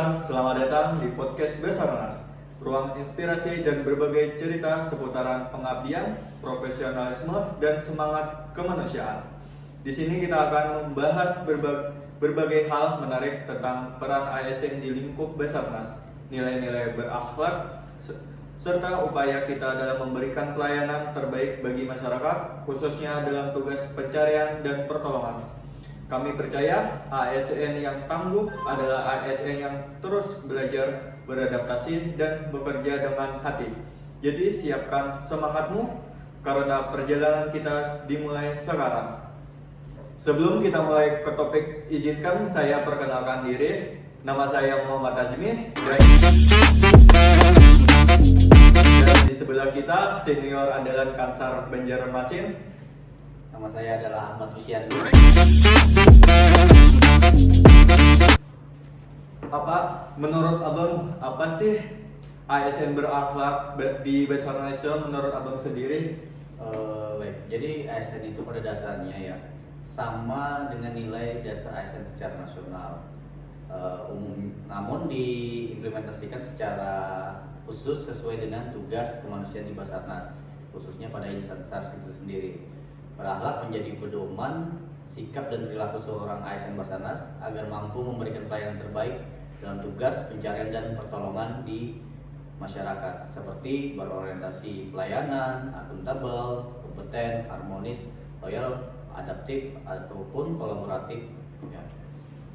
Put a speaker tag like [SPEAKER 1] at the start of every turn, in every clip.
[SPEAKER 1] pendengar, selamat datang di podcast Basarnas, ruang inspirasi dan berbagai cerita seputaran pengabdian, profesionalisme, dan semangat kemanusiaan. Di sini kita akan membahas berbagai hal menarik tentang peran ASN di lingkup Basarnas, nilai-nilai berakhlak, serta upaya kita dalam memberikan pelayanan terbaik bagi masyarakat, khususnya dalam tugas pencarian dan pertolongan. Kami percaya ASN yang tangguh adalah ASN yang terus belajar, beradaptasi, dan bekerja dengan hati. Jadi siapkan semangatmu, karena perjalanan kita dimulai sekarang. Sebelum kita mulai ke topik, izinkan saya perkenalkan diri. Nama saya Muhammad Azmi, dan di sebelah kita senior andalan Kansar Banjarmasin.
[SPEAKER 2] Nama saya adalah Ahmad Rusyiandi.
[SPEAKER 1] Menurut Abang, apa sih ASN berakhlak di Basarnas menurut Abang sendiri?
[SPEAKER 2] Baik, jadi ASN itu pada dasarnya ya sama dengan nilai dasar ASN secara nasional, umum, namun diimplementasikan secara khusus sesuai dengan tugas kemanusiaan di Basarnas, khususnya pada insan SARS itu sendiri. Berakhlak menjadi pedoman sikap dan perilaku seorang ASN Basarnas agar mampu memberikan pelayanan terbaik dalam tugas pencarian dan pertolongan di masyarakat, seperti berorientasi pelayanan, akuntabel, kompeten, harmonis, loyal, adaptif, ataupun kolaboratif. Ya.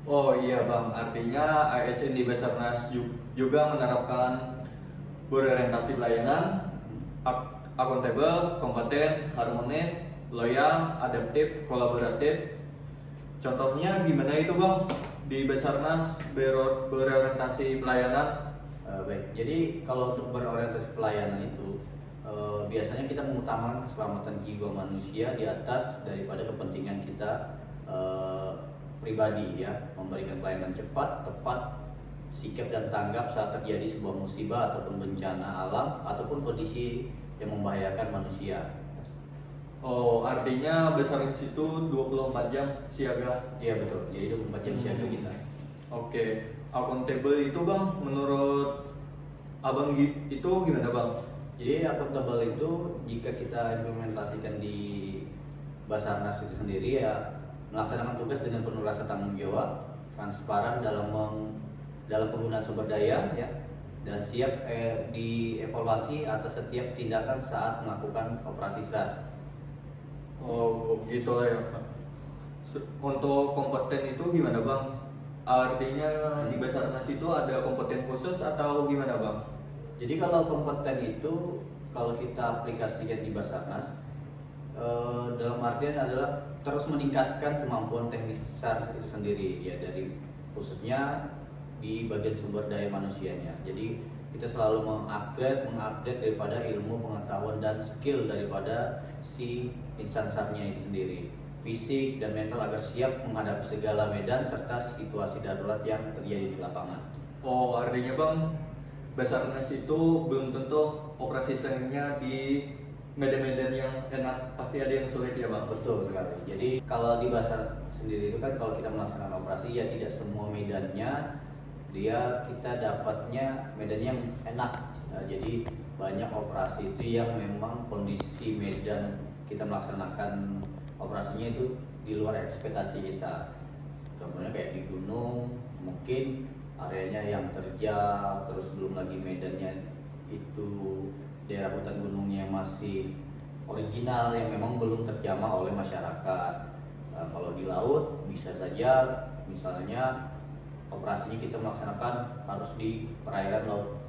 [SPEAKER 1] Oh iya Bang, artinya ASN di Basarnas juga menerapkan berorientasi pelayanan, akuntabel, kompeten, harmonis, loyal, adaptif, kolaboratif. Contohnya gimana itu Bang di Basarnas berorientasi pelayanan?
[SPEAKER 2] Baik, jadi kalau untuk berorientasi pelayanan itu biasanya kita mengutamakan keselamatan jiwa manusia di atas daripada kepentingan kita pribadi, ya, memberikan pelayanan cepat, tepat, sikap dan tanggap saat terjadi sebuah musibah ataupun bencana alam ataupun kondisi yang membahayakan manusia.
[SPEAKER 1] Oh, artinya Basarnas itu 24 jam siaga.
[SPEAKER 2] Iya betul, jadi 24 jam siaga kita.
[SPEAKER 1] Oke, accountable itu Bang, menurut Abang itu gimana Bang?
[SPEAKER 2] Jadi akuntabel itu jika kita implementasikan di Basarnas itu sendiri, ya, melaksanakan tugas dengan penuh rasa tanggung jawab, transparan dalam penggunaan sumber daya, ya, dan siap dievaluasi atas setiap tindakan saat melakukan operasi SAR.
[SPEAKER 1] Oh, gitu lah ya Pak. Untuk kompeten itu gimana Bang? Artinya di Basarnas itu ada kompeten khusus atau gimana Bang?
[SPEAKER 2] Jadi kalau kompeten itu kalau kita aplikasikan di Basarnas, dalam artian adalah terus meningkatkan kemampuan teknis SAR itu sendiri, ya, dari khususnya di bagian sumber daya manusianya. Jadi kita selalu mengupgrade daripada ilmu, pengetahuan dan skill daripada si insan SAR-nya itu sendiri, fisik dan mental, agar siap menghadapi segala medan serta situasi darurat yang terjadi di lapangan.
[SPEAKER 1] Oh, artinya Bang, Basarnas itu belum tentu operasi sengnya di medan-medan yang enak, pasti ada yang sulit ya Bang?
[SPEAKER 2] Betul sekali. Jadi kalau di Basar sendiri itu kan kalau kita melaksanakan operasi, ya tidak semua medannya kita dapatnya medannya yang enak. Nah, jadi banyak operasi itu yang memang kondisi medan kita melaksanakan operasinya itu di luar ekspektasi kita. Contohnya kayak di gunung, mungkin areanya yang terjal, terus belum lagi medannya itu daerah hutan gunungnya masih original yang memang belum terjamah oleh masyarakat. Nah, kalau di laut bisa saja misalnya operasinya kita melaksanakan harus di perairan laut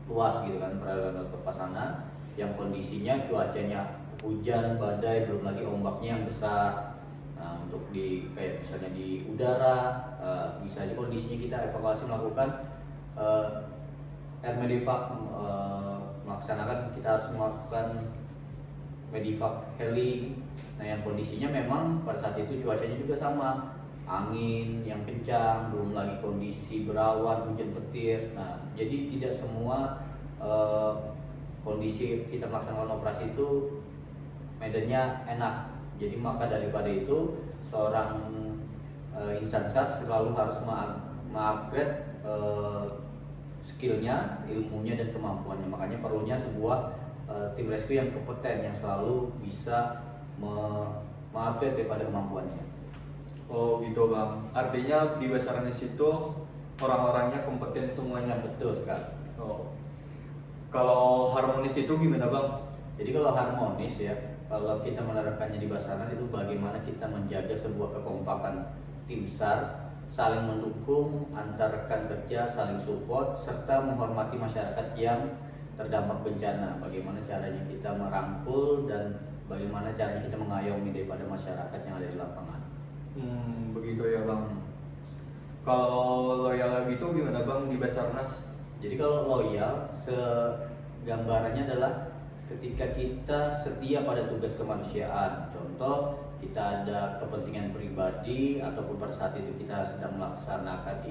[SPEAKER 2] luas gitu kan, perairan laut lepas sana yang kondisinya cuacanya hujan, badai, belum lagi ombaknya yang besar. Nah, untuk kayak misalnya di udara, bisa aja kondisinya kita evakuasi melakukan air medevac, melaksanakan, kita harus melakukan medevac heli. Nah, yang kondisinya memang pada saat itu cuacanya juga sama, angin yang kencang, belum lagi kondisi berawan, hujan petir. Nah, jadi tidak semua kondisi kita melaksanakan operasi itu medannya enak. Jadi maka daripada itu seorang insan SAR selalu harus mengupgrade skillnya, ilmunya dan kemampuannya. Makanya perlunya sebuah tim rescue yang kompeten, yang selalu bisa mengupdate daripada kemampuannya.
[SPEAKER 1] Oh gitu bang. Artinya di Basarnas itu orang-orangnya kompeten semuanya.
[SPEAKER 2] Betul sekali.
[SPEAKER 1] Oh. Kalau harmonis itu gimana bang?
[SPEAKER 2] Jadi kalau harmonis ya, kalau kita menerapkannya di Basarnas itu bagaimana kita menjaga sebuah kekompakan tim SAR, saling mendukung antar rekan kerja, saling support, serta menghormati masyarakat yang terdampak bencana. Bagaimana caranya kita merangkul dan bagaimana caranya kita mengayomi daripada masyarakat yang ada di lapangan.
[SPEAKER 1] Begitu ya bang. Kalau loyal gitu gimana bang di Basarnas?
[SPEAKER 2] Jadi kalau loyal, gambarannya adalah ketika kita setia pada tugas kemanusiaan. Contoh, kita ada kepentingan pribadi ataupun pada saat itu kita sedang melaksanakan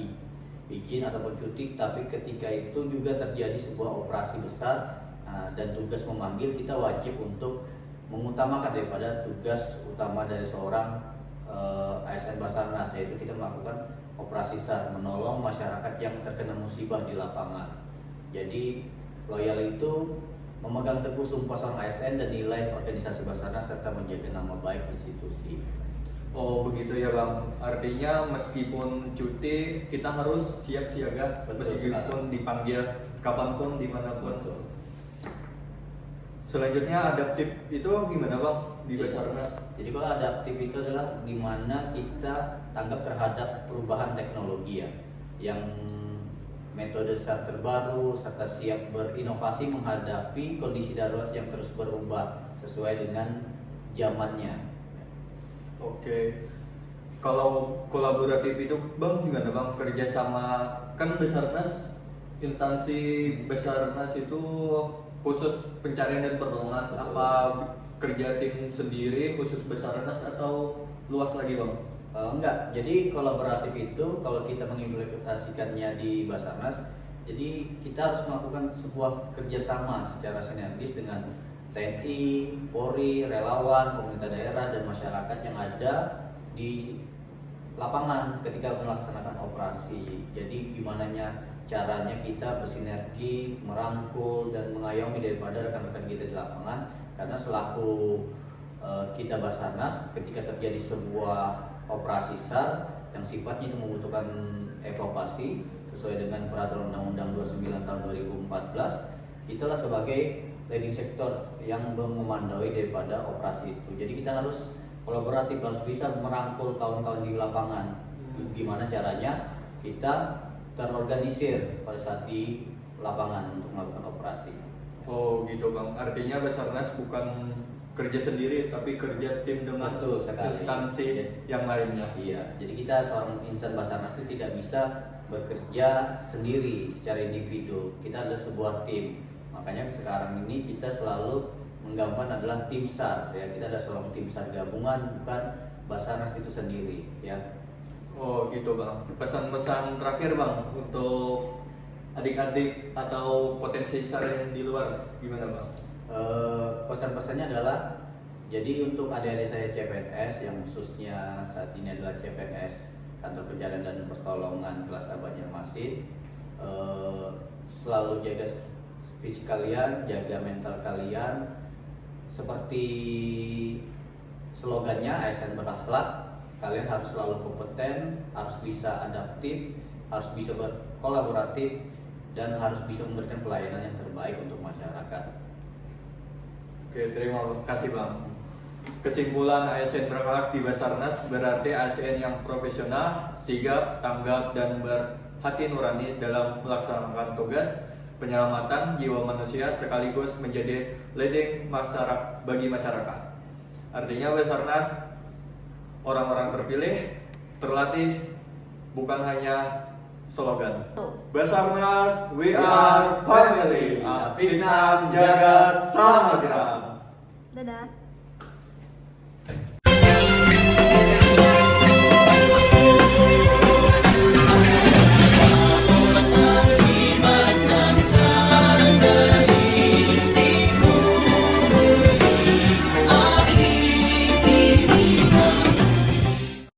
[SPEAKER 2] izin ataupun cuti, tapi ketika itu juga terjadi sebuah operasi besar dan tugas memanggil, kita wajib untuk mengutamakan daripada tugas utama dari seorang ASN Basarnas, yaitu kita melakukan operasi SAR, menolong masyarakat yang terkena musibah di lapangan. Jadi loyal itu memegang teguh sumpah seorang ASN dan nilai organisasi Basarnas serta menjaga nama baik institusi.
[SPEAKER 1] Oh begitu ya bang. Artinya meskipun cuti kita harus siap siaga meskipun dipanggil kapanpun dimanapun.
[SPEAKER 2] Betul.
[SPEAKER 1] Selanjutnya adaptif itu gimana bang di Basarnas?
[SPEAKER 2] Jadi kalau adaptif itu adalah gimana kita tanggap terhadap perubahan teknologi ya, yang metode SAR terbaru serta siap berinovasi menghadapi kondisi darurat yang terus berubah sesuai dengan zamannya.
[SPEAKER 1] Oke. Kalau kolaboratif itu bang gimana bang kerjasama, kan Basarnas, instansi Basarnas itu khusus pencarian dan pertolongan.
[SPEAKER 2] Betul.
[SPEAKER 1] Apa kerja tim sendiri khusus Basarnas atau luas lagi bang?
[SPEAKER 2] Enggak, jadi kolaboratif itu kalau kita mengimplementasikannya di Basarnas, jadi kita harus melakukan sebuah kerjasama secara sinergis dengan TNI, Polri, relawan, pemerintah daerah dan masyarakat yang ada di lapangan ketika melaksanakan operasi. Jadi gimana caranya kita bersinergi, merangkul dan mengayomi daripada rekan-rekan kita di lapangan, karena selaku kita Basarnas ketika terjadi sebuah operasi SAR yang sifatnya itu membutuhkan evakuasi sesuai dengan peraturan Undang-Undang 29 tahun 2014, itulah sebagai leading sector yang mengomandoi daripada operasi itu. Jadi kita harus kolaboratif, harus bisa merangkul kawan-kawan di lapangan. Gimana caranya kita terorganisir pada saat di lapangan untuk melakukan operasi.
[SPEAKER 1] Oh gitu bang. Artinya Basarnas bukan kerja sendiri tapi kerja tim dengan instansi yang lainnya.
[SPEAKER 2] Iya, jadi kita seorang insan Basarnas itu tidak bisa bekerja sendiri secara individu. Kita adalah sebuah tim. Makanya sekarang ini kita selalu menggambarkan adalah tim SAR ya. Kita ada seorang tim SAR gabungan, bukan Basarnas itu sendiri ya.
[SPEAKER 1] Oh gitu bang. Pesan-pesan terakhir bang untuk adik-adik atau potensi SAR yang di luar gimana bang?
[SPEAKER 2] Pesan-pesannya adalah, jadi untuk adik-adik saya CPNS yang khususnya saat ini adalah CPNS Kantor Pencarian dan Pertolongan kelas A Banjarmasin, selalu jaga fisik kalian, jaga mental kalian, seperti slogannya ASN berakhlak. Kalian harus selalu kompeten, harus bisa adaptif, harus bisa berkolaboratif, dan harus bisa memberikan pelayanan yang terbaik untuk masyarakat.
[SPEAKER 1] Oke, terima kasih bang. Kesimpulan ASN berakhlak di Basarnas berarti ASN yang profesional, sigap, tanggap, dan berhati nurani dalam melaksanakan tugas penyelamatan jiwa manusia sekaligus menjadi leading masyarakat bagi masyarakat. Artinya Basarnas orang-orang terpilih, terlatih, bukan hanya slogan. Basarnas, we are family. Apiknam jagat samudra.